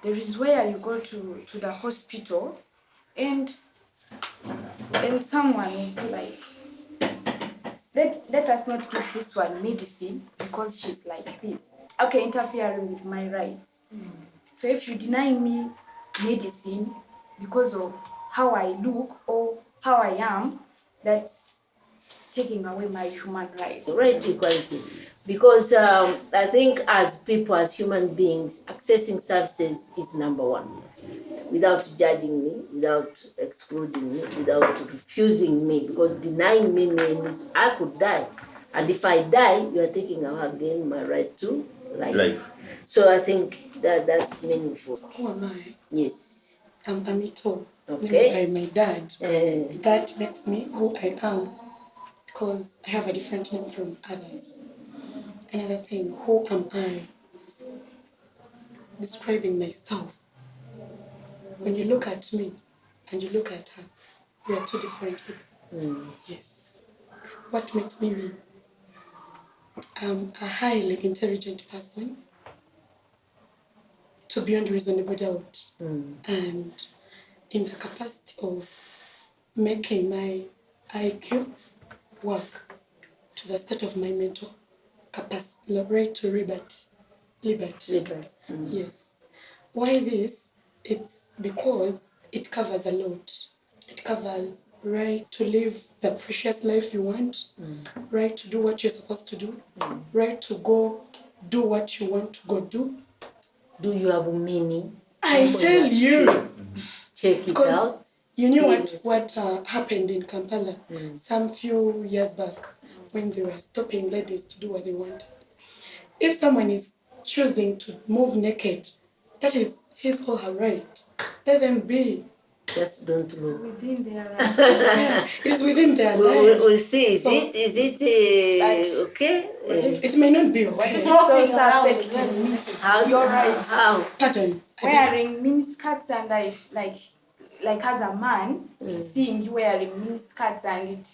there is where you go to the hospital and someone will be like, let us not give this one medicine because she's like this. Okay, interfering with my rights. So if you deny me medicine because of how I look or how I am, that's taking away my human rights. Right to equality. Because I think as people, as human beings, accessing services is number one. Without judging me, without excluding me, without refusing me, because denying me means I could die. And if I die, you are taking away again my right to life. So I think that's meaningful. Who am I? Yes. I'm Amito. Okay. By my dad. That makes me who I am because I have a different name from others. Another thing, who am I? Describing myself. When you look at me and you look at her, we are two different people. Yes. What makes me me? I'm a highly intelligent person, to beyond reasonable doubt. And in the capacity of making my IQ work to the state of my mental capacity, the right to liberty. Yes. Why this? It's because it covers a lot. It covers right to live the precious life you want, right to do what you're supposed to do, right to go do what you want to go do. Do you have a meaning? I tell you. Check it out. You knew what happened in Kampala some few years back when they were stopping ladies to do what they wanted. If someone is choosing to move naked, that is his or her right. Let them be. Just don't look. Within their rights. Yeah, it is within their life. We'll see. Is it okay? It may not be okay. So it's affecting me. How? You're right. How? Pardon. Wearing miniskirts and I like as a man, seeing you wearing miniskirts and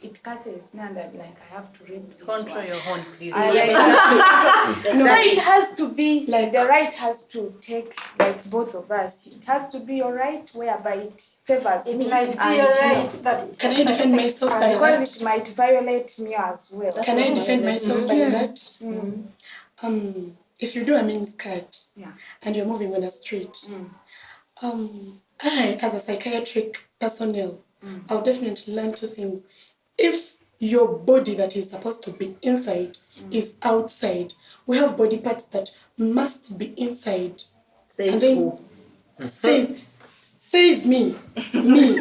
it catches me and I'm like, I have to read this Control one. your horn, please. So it has to be like the right has to take like both of us. It has to be your right whereby it favors me. It might be your right, but can I defend myself by that? Because it might violate me as well. Can I defend myself by Yes. that? If you do a miniskirt and you're moving on a street, I, as a psychiatric personnel, I'll definitely learn two things. If your body that is supposed to be inside is outside, we have body parts that must be inside. Says and then who? Says me. Let me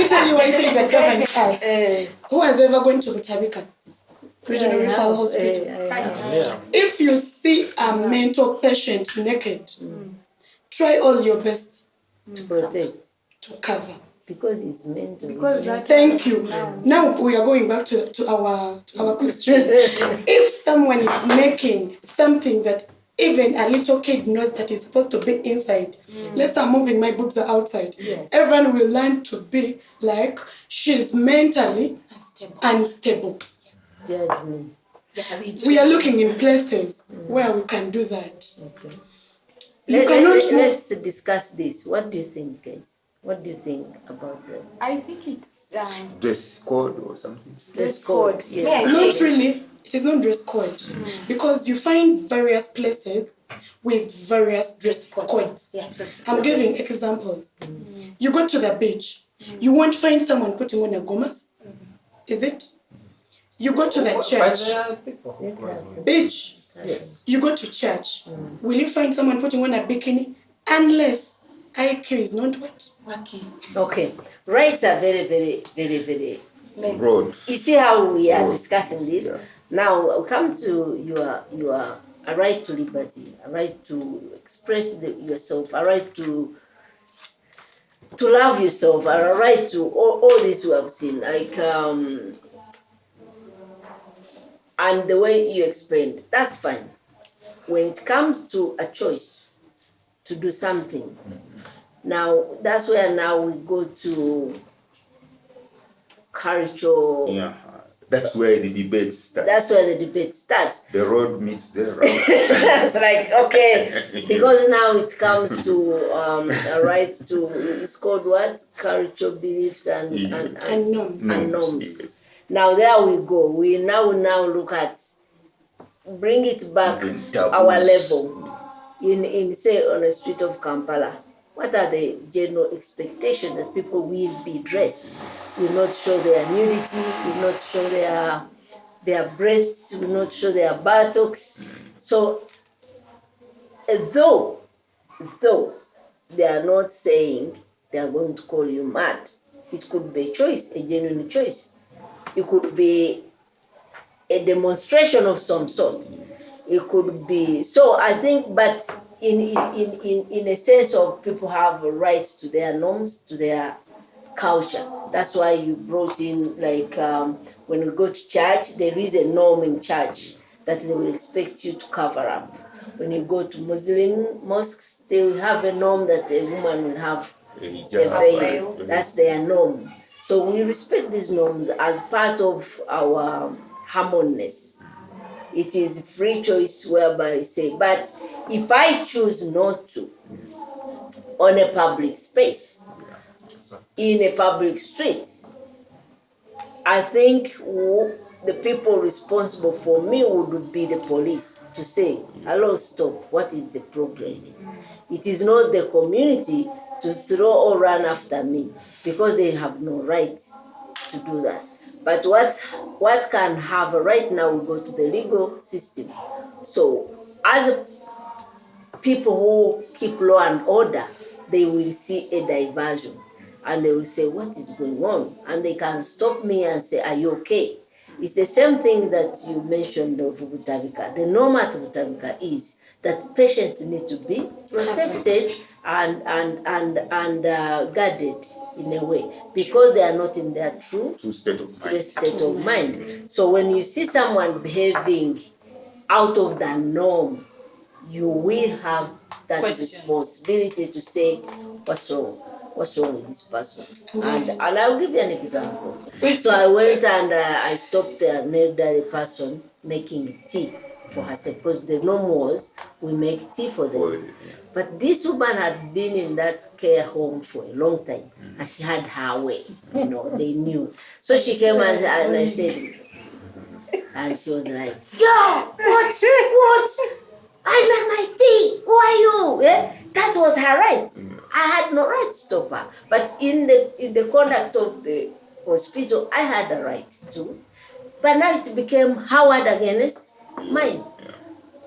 tell you one thing that governs us. Who has ever gone to Butabika Regional Referral Hospital? If you see a mental patient naked, try all your best to protect, to cover. Because it's mental. Thank you. Now we are going back to our question. If someone is making something that even a little kid knows that is supposed to be inside, let's start moving, my boobs are outside. Yes. Everyone will learn to be like she's mentally unstable. Judgment. We are looking in places where we can do that. Okay. Let's discuss this. What do you think, guys? What do you think about that? I think it's dress code or something. Dress code. Yeah. Not really. It is not dress code because you find various places with various dress codes. Yeah. I'm giving examples. You go to the beach, you won't find someone putting on a gomas. Is it? You go to the church, beach. Yes. You go to church. Will you find someone putting on a bikini? Unless IQ is not what? Working. Okay. Rights are very, very, very, very broad. You see how we are discussing this? Yeah. Now, I'll come to your a right to liberty, a right to express yourself, a right to love yourself, a right to all this we have seen. Like, and the way you explained, that's fine. When it comes to a choice to do something, now that's where now we go to culture, That's where the debate starts. That's where the debate starts. The road meets the road. It's like, okay, because now it comes to a right to, it's called what? Cultural beliefs and norms. Yes. Now there we go. We now look at, bring it back to our level. In say on the street of Kampala, what are the general expectations that people will be dressed? Will not show their nudity, will not show their breasts, will not show their buttocks. So though they are not saying they are going to call you mad, it could be a choice, a genuine choice. It could be a demonstration of some sort. It could be, so I think, but in a sense of people have a right to their norms, to their culture. That's why you brought in, like, when you go to church, there is a norm in church that they will expect you to cover up. When you go to Muslim mosques, they will have a norm that a woman will have a veil. That's their norm. So we respect these norms as part of our harmonious. It is free choice whereby you say, but if I choose not to, on a public space, in a public street, I think the people responsible for me would be the police to say, hello, stop, what is the problem? It is not the community to throw or run after me, because they have no right to do that. But what can have right now, we go to the legal system. So as people who keep law and order, they will see a diversion and they will say, what is going on? And they can stop me and say, are you okay? It's the same thing that you mentioned of Butabika. The norm at Butabika is that patients need to be protected and guarded in a way, because they are not in their true state of mind. So when you see someone behaving out of the norm, you will have that responsibility to say, what's wrong? What's wrong with this person? And I'll give you an example. So I went and I stopped an elderly person making tea for herself, because the norm was we make tea for them. But this woman had been in that care home for a long time, and she had her way, they knew. So she came and I said, and she was like, yo, what? I like my tea. Who are you? Yeah? That was her right. I had no right to stop her. But in the conduct of the hospital, I had a right to. But now it became her word against mine.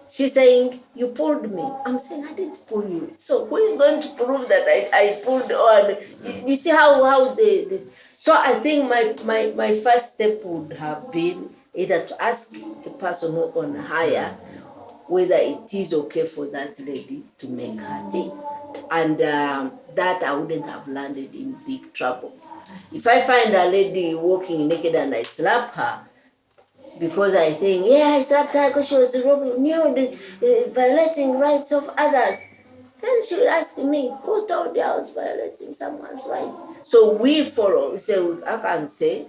She's saying, you pulled me. I'm saying, I didn't pull you. So who is going to prove that I pulled? Or you see how this. So I think my first step would have been either to ask a person who on hire whether it is okay for that lady to make her tea. And that I wouldn't have landed in big trouble. If I find a lady walking naked and I slap her, because I think, I slapped her because she was violating rights of others, then she will ask me, who told you I was violating someone's right? So we follow. So I can say,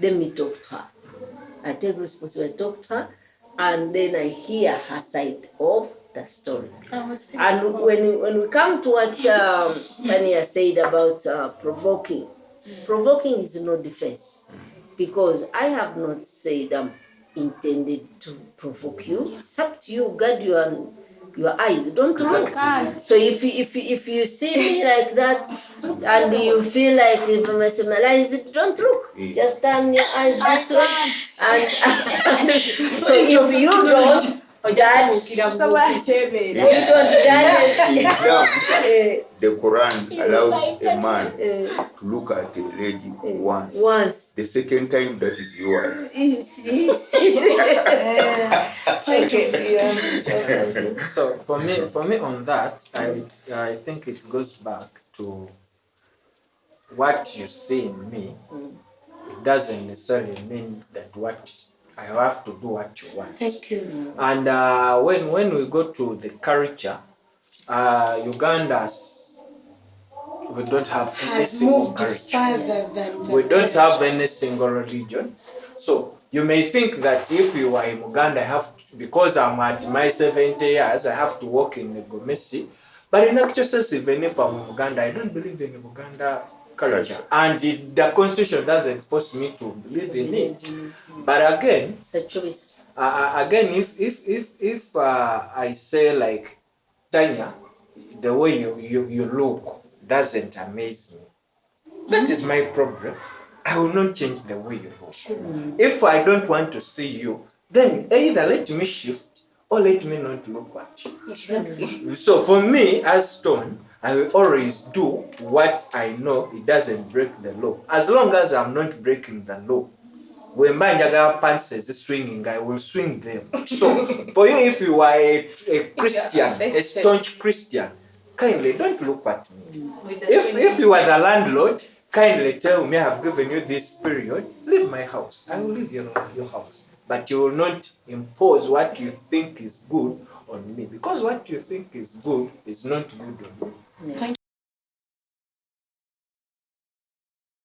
let me talk to her. I take responsibility, I talk to her, and then I hear her side of the story. And when we come to what Tanya said about provoking is no defense, because I have not said I'm intended to provoke you. It's up to you. Guard your eyes. Don't look. So if you see me like that and you feel like if I'm mesmerized, don't look. Just turn your eyes this way. And so if you don't judge, The Quran allows a man to look at a lady once. The second time, that is yours. So for me on that, I think it goes back to what you see in me. It doesn't necessarily mean that what I have to do what you want. Thank you. And when we go to the culture, Uganda's, we don't have any single culture. We don't have any single religion. So you may think that if you are in Uganda, I have to, because I'm at my 70 years, I have to walk in the Gomesi. But in actual sense, even if I'm in Uganda, I don't believe in Uganda culture. And the constitution doesn't force me to believe in it. But again, It's a choice. Again, if I say like, Tanya, the way you look doesn't amaze me. That is my problem. I will not change the way you look. If I don't want to see you, then either let me shift or let me not look at you. Exactly. So for me, as Stone, I will always do what I know it doesn't break the law. As long as I'm not breaking the law, when my pants is swinging, I will swing them. So for you, if you are a Christian, a staunch Christian, kindly don't look at me. If you are the landlord, kindly tell me I have given you this period, leave my house. I will leave your house. But you will not impose what you think is good on me. Because what you think is good is not good on me. Thank